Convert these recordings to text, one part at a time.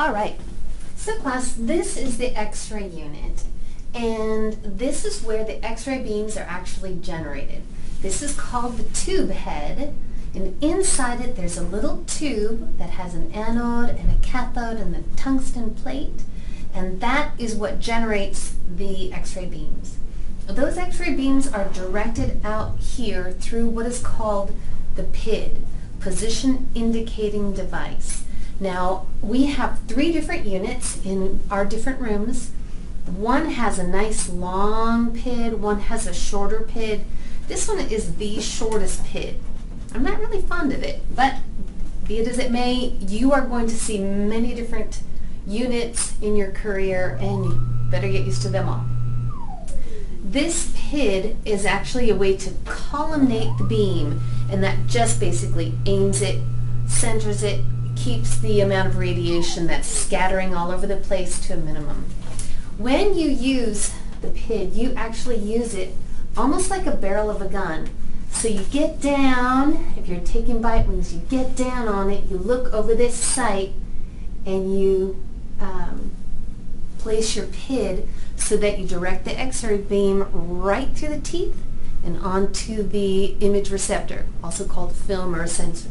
All right, so class, this is the X-ray unit, and this is where the X-ray beams are actually generated. This is called the tube head, and inside it there's a little tube that has an anode and a cathode and a tungsten plate, and that is what generates the X-ray beams. Those X-ray beams are directed out here through what is called the PID, Position Indicating Device. Now, we have 3 different units in our different rooms. One has a nice long PID, one has a shorter PID. This one is the shortest PID. I'm not really fond of it, but be it as it may, you are going to see many different units in your career, and you better get used to them all. This PID is actually a way to columnate the beam, and that just basically aims it, centers it, keeps the amount of radiation that's scattering all over the place to a minimum. When you use the PID, you actually use it almost like a barrel of a gun. So you get down, if you're taking bite wings, you get down on it, you look over this sight, and you place your PID so that you direct the X-ray beam right through the teeth and onto the image receptor, also called a film or a sensor.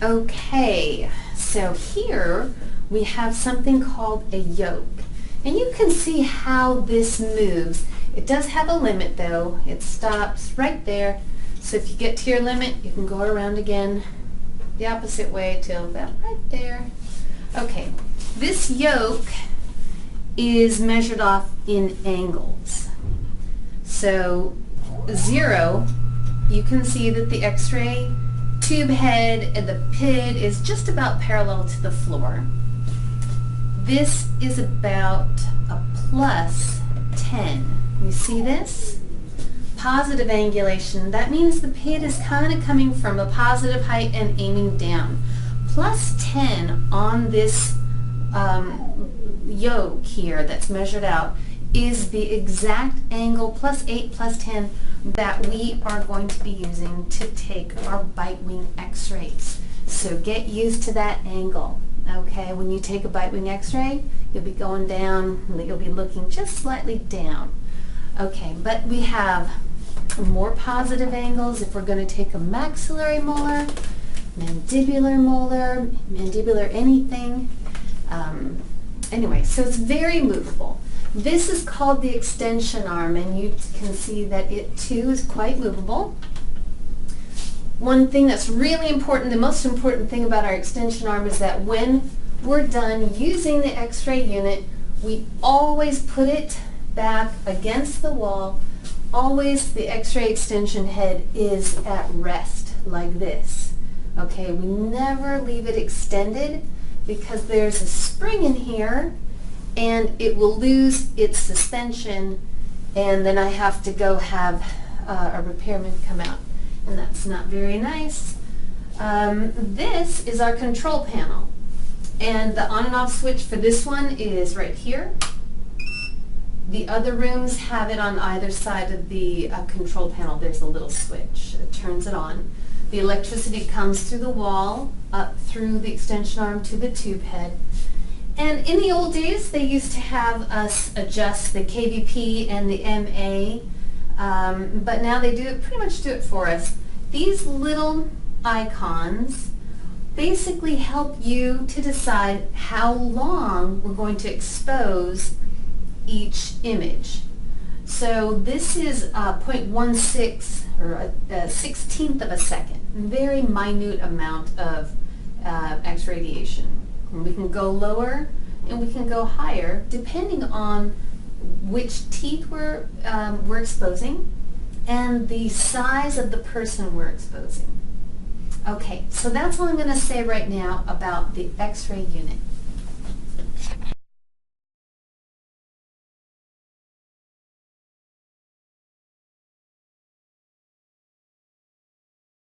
Okay, so here we have something called a yoke. And you can see how this moves. It does have a limit though. It stops right there. So if you get to your limit, you can go around again the opposite way till about right there. Okay, this yoke is measured off in angles. So 0, you can see that the X-ray tube head and the PID is just about parallel to the floor. This is about a plus 10. You see this? Positive angulation. That means the PID is kind of coming from a positive height and aiming down. Plus 10 on this yoke here that's measured out is the exact angle, plus 8, plus 10, that we are going to be using to take our bite wing X-rays. So get used to that angle. Okay, when you take a bite wing X-ray, you'll be going down, you'll be looking just slightly down. Okay, but we have more positive angles if we're going to take a maxillary molar, mandibular molar, mandibular anything. Anyway, so it's very movable. This is called the extension arm, and you can see that it too is quite movable. One thing that's really important, the most important thing about our extension arm is that when we're done using the X-ray unit, we always put it back against the wall. Always the X-ray extension head is at rest like this. Okay, we never leave it extended because there's a spring in here and it will lose its suspension, and then I have to go have a repairman come out, and that's not very nice. This is our control panel, and the on and off switch for this one is right here. The other rooms have it on either side of the control panel. There's a little switch that turns it on. The electricity comes through the wall, up through the extension arm to the tube head. And in the old days, they used to have us adjust the kVp and the MA, but now they pretty much do it for us. These little icons basically help you to decide how long we're going to expose each image. So this is 0.16 or a 16th of a second, very minute amount of X radiation. And we can go lower and we can go higher depending on which teeth we're exposing and the size of the person we're exposing. Okay, so that's all I'm going to say right now about the X-ray unit.